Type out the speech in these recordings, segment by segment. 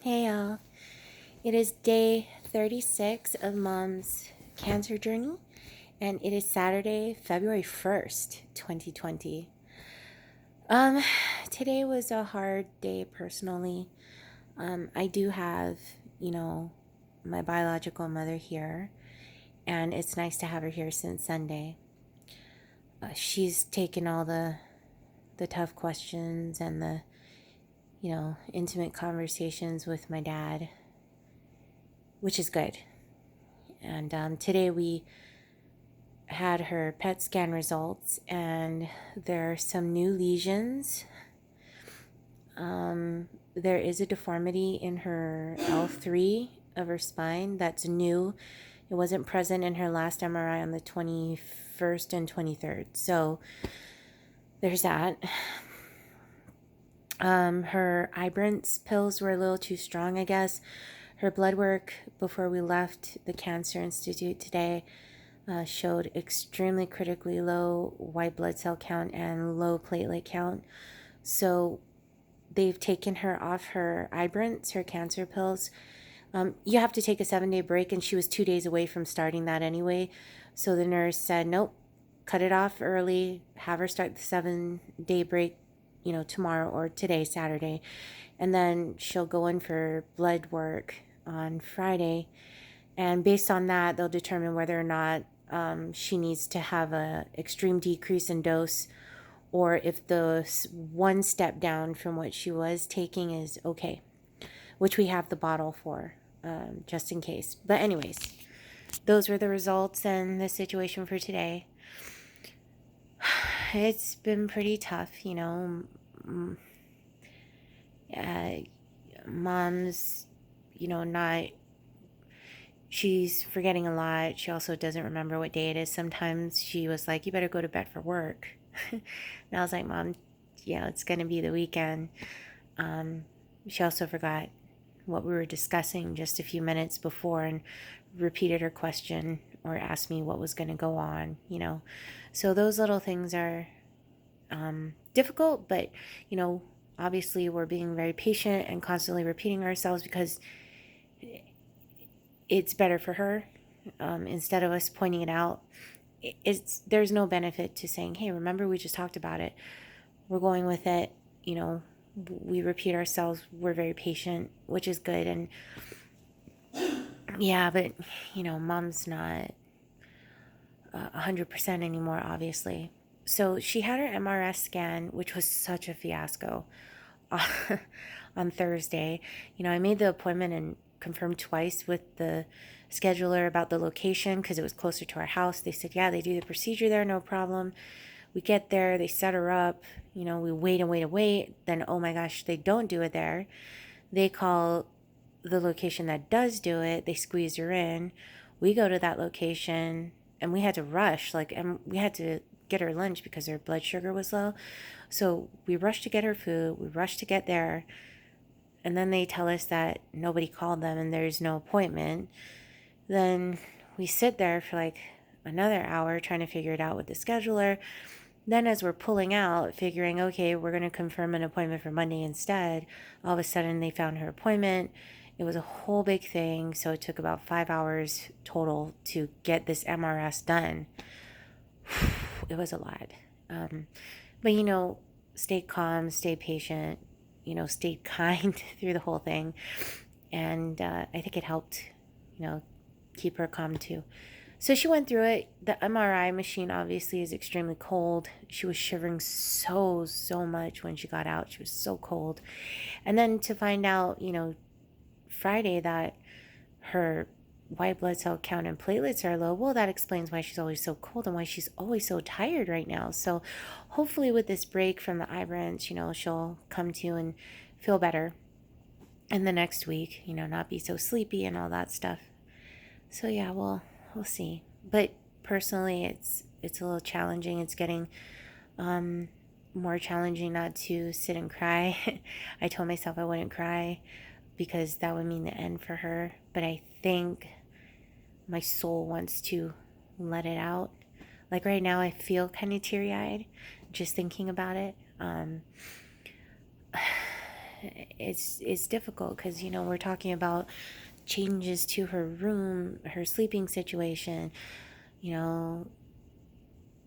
Hey y'all. It is day 36 of Mom's cancer journey, and it is Saturday, February 1st, 2020. Um, Today was a hard day personally. I do have, my biological mother here, and it's nice to have her here since Sunday. She's taken all the tough questions and the, intimate conversations with my dad, which is good. And today we had her PET scan results, and there are some new lesions. There is a deformity in her L3 of her spine that's new. It wasn't present in her last MRI on the 21st and 23rd. So there's that. Her Ibrance pills were a little too strong, I guess. Her blood work before we left the Cancer Institute today showed extremely critically low white blood cell count and low platelet count. So they've taken her off her Ibrance, her cancer pills. You have to take a 7-day break, and she was 2 days away from starting that anyway. So the nurse said, nope, cut it off early, have her start the 7-day break, tomorrow or today, Saturday. And then she'll go in for blood work on Friday. And based on that, they'll determine whether or not she needs to have a extreme decrease in dose, or if the one step down from what she was taking is okay, which we have the bottle for, just in case. But anyways, those were the results and the situation for today. It's been pretty tough, Mom's, not, she's forgetting a lot. She also doesn't remember what day it is. Sometimes she was like, you better go to bed for work. And I was like, Mom, it's going to be the weekend. She also forgot what we were discussing just a few minutes before and repeated her question or asked me what was going to go on, So those little things are difficult, but, obviously we're being very patient and constantly repeating ourselves because it's better for her. Instead of us pointing it out, there's no benefit to saying, hey, remember we just talked about it. We're going with it, we repeat ourselves. We're very patient, which is good. And yeah, but Mom's not 100% anymore, obviously. So she had her MRS scan, which was such a fiasco on Thursday. I made the appointment and confirmed twice with the scheduler about the location because it was closer to our house. They said, yeah, they do the procedure there, no problem. We get there, they set her up, we wait and wait and wait. Then, oh my gosh, they don't do it there. They call the location that does do it, they squeeze her in. We go to that location and we had to rush, and we had to get her lunch because her blood sugar was low. So we rushed to get her food, we rushed to get there, and then they tell us that nobody called them and there's no appointment. Then we sit there for another hour trying to figure it out with the scheduler. Then as we're pulling out, figuring, okay, we're going to confirm an appointment for Monday instead, all of a sudden they found her appointment. It was a whole big thing, so it took about 5 hours total to get this MRS done. It was a lot. But, stay calm, stay patient, stay kind through the whole thing. And I think it helped, keep her calm too. So she went through it. The MRI machine obviously is extremely cold. She was shivering so much when she got out. She was so cold. And then to find out, Friday that her white blood cell count and platelets are low, well, that explains why she's always so cold and why she's always so tired right now. So hopefully with this break from the Ibrance, she'll come to and feel better in the next week, not be so sleepy and all that stuff. So yeah, we'll see. But personally, it's a little challenging. It's getting more challenging not to sit and cry. I told myself I wouldn't cry because that would mean the end for her. But I think my soul wants to let it out. Like right now, I feel kind of teary-eyed just thinking about it. it's difficult because, you know, we're talking about changes to her room, her sleeping situation, you know,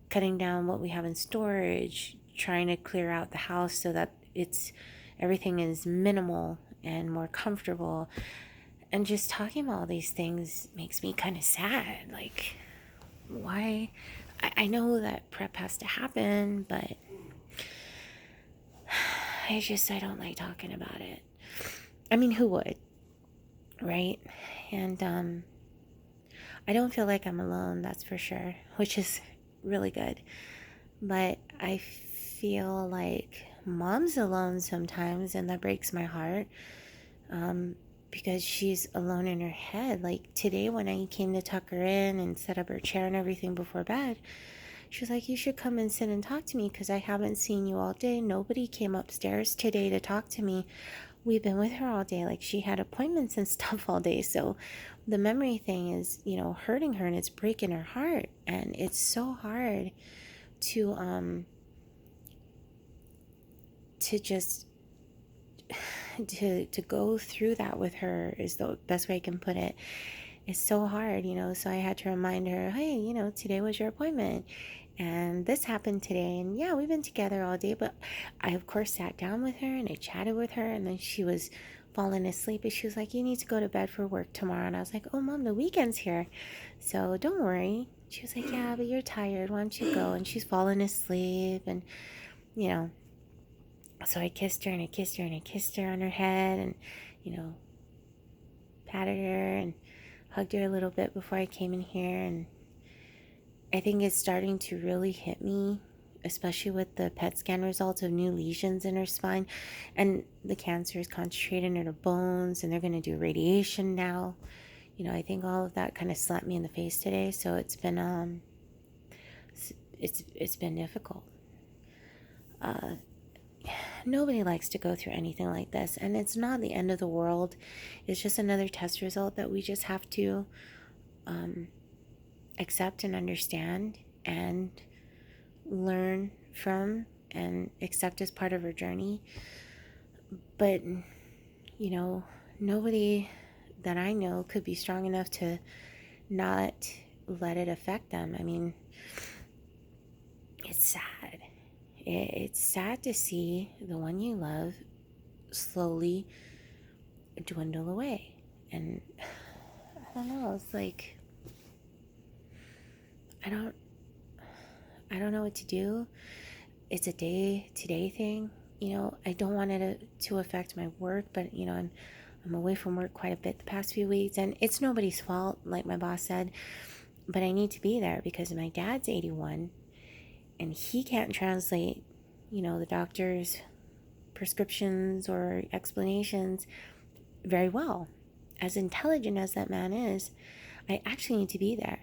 cutting down what we have in storage, trying to clear out the house so that it's everything is minimal and more comfortable. And just talking about all these things makes me kind of sad. Like, why? I know that prep has to happen, but I don't like talking about it. I mean, who would, right? And I don't feel like I'm alone, that's for sure, which is really good. But I feel like mom's alone sometimes, and that breaks my heart, because she's alone in her head. Like today, when I came to tuck her in and set up her chair and everything before bed, she was like, "You should come and sit and talk to me because I haven't seen you all day. Nobody came upstairs today to talk to me. We've been with her all day. Like she had appointments and stuff all day." So the memory thing is, you know, hurting her and it's breaking her heart. And it's so hard to just to go through that with her, is the best way I can put it. It's so hard, you know. So I had to remind her, hey, you know, today was your appointment and this happened today, and yeah, we've been together all day. But I of course sat down with her and I chatted with her, and then she was falling asleep and she was like, you need to go to bed for work tomorrow. And I was like, oh mom, the weekend's here, so don't worry. She was like, yeah, but you're tired, why don't you go? And she's falling asleep, and you know, so I kissed her and I kissed her and I kissed her on her head, and you know, patted her and hugged her a little bit before I came in here. And I think it's starting to really hit me, especially with the PET scan results of new lesions in her spine, and the cancer is concentrated in her bones, and they're going to do radiation now. You know, I think all of that kind of slapped me in the face today. So it's been it's been difficult. Nobody likes to go through anything like this, and it's not the end of the world. It's just another test result that we just have to accept and understand and learn from and accept as part of our journey. But you know, nobody that I know could be strong enough to not let it affect them. I mean, it's sad. It's sad to see the one you love slowly dwindle away. And I don't know, it's like I don't know what to do. It's a day to day thing. You know, I don't want it to affect my work, but you know, I'm away from work quite a bit the past few weeks, and it's nobody's fault, like my boss said, but I need to be there because my dad's 81 and he can't translate, you know, the doctor's prescriptions or explanations very well. As intelligent as that man is, I actually need to be there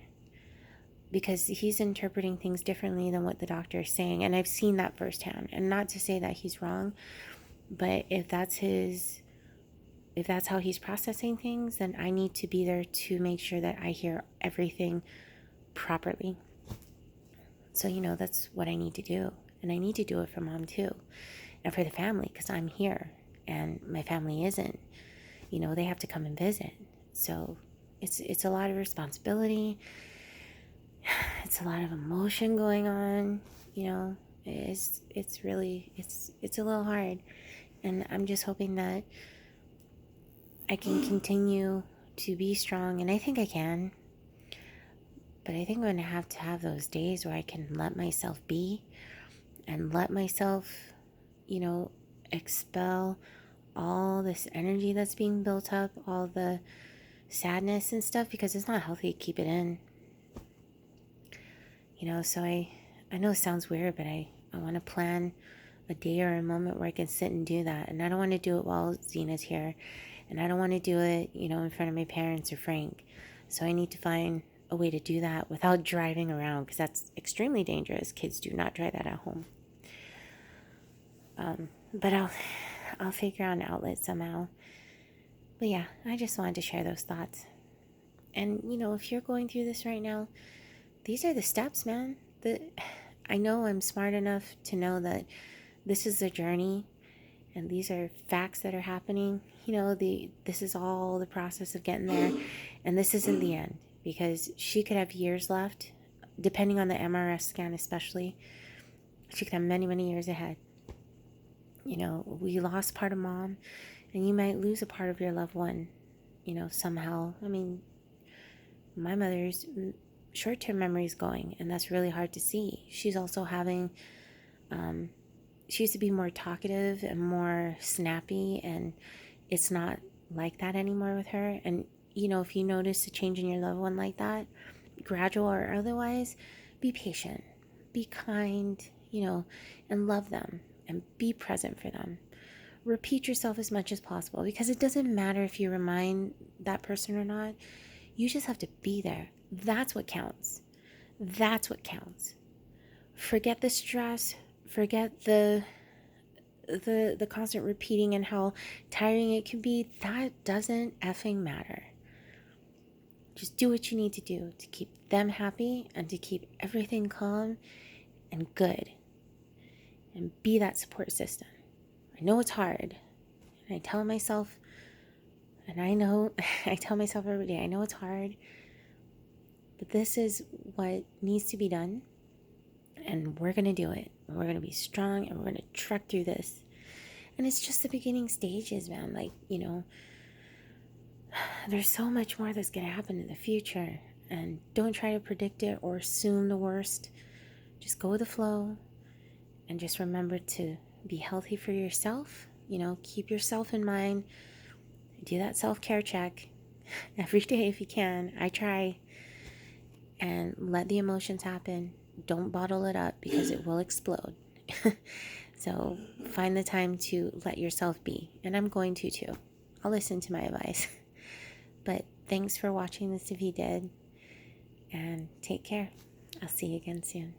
because he's interpreting things differently than what the doctor is saying. And I've seen that firsthand. And not to say that he's wrong, but if that's how he's processing things, then I need to be there to make sure that I hear everything properly. So, you know, that's what I need to do. And I need to do it for mom too. And for the family, because I'm here and my family isn't. You know, they have to come and visit. So it's a lot of responsibility. It's a lot of emotion going on. You know, it's really it's a little hard. And I'm just hoping that I can continue to be strong, and I think I can. But I think I'm going to have those days where I can let myself be and let myself, you know, expel all this energy that's being built up, all the sadness and stuff, because it's not healthy to keep it in. You know, so I know it sounds weird, but I want to plan a day or a moment where I can sit and do that. And I don't want to do it while Zena's here. And I don't want to do it, you know, in front of my parents or Frank. So I need to find a way to do that without driving around, because that's extremely dangerous. Kids do not try that at home. But I'll figure out an outlet somehow. But yeah, I just wanted to share those thoughts. And you know, if you're going through this right now, these are the steps, man. I know I'm smart enough to know that this is a journey, and these are facts that are happening. This is all the process of getting there, and this isn't the end, because she could have years left, depending on the MRS scan especially. She could have many, many years ahead. We lost part of mom, and you might lose a part of your loved one, somehow. I mean, my mother's short-term memory is going, and that's really hard to see. She's also having, she used to be more talkative and more snappy, and it's not like that anymore with her. And, if you notice a change in your loved one like that, gradual or otherwise, be patient, be kind, and love them, and be present for them. Repeat yourself as much as possible, because it doesn't matter if you remind that person or not. You just have to be there. That's what counts. That's what counts. Forget the stress. Forget the constant repeating and how tiring it can be. That doesn't effing matter. Just do what you need to do to keep them happy and to keep everything calm and good. And be that support system. I know it's hard. And I tell myself, and I tell myself every day, I know it's hard, but this is what needs to be done. And we're going to do it. We're going to be strong, and we're going to trek through this. And it's just the beginning stages, man. There's so much more that's going to happen in the future. And don't try to predict it or assume the worst. Just go with the flow. And just remember to be healthy for yourself. Keep yourself in mind. Do that self-care check every day if you can. I try. And let the emotions happen. Don't bottle it up, because it will explode. So find the time to let yourself be. And I'm going to too. I'll listen to my advice. But thanks for watching this if you did. And take care. I'll see you again soon.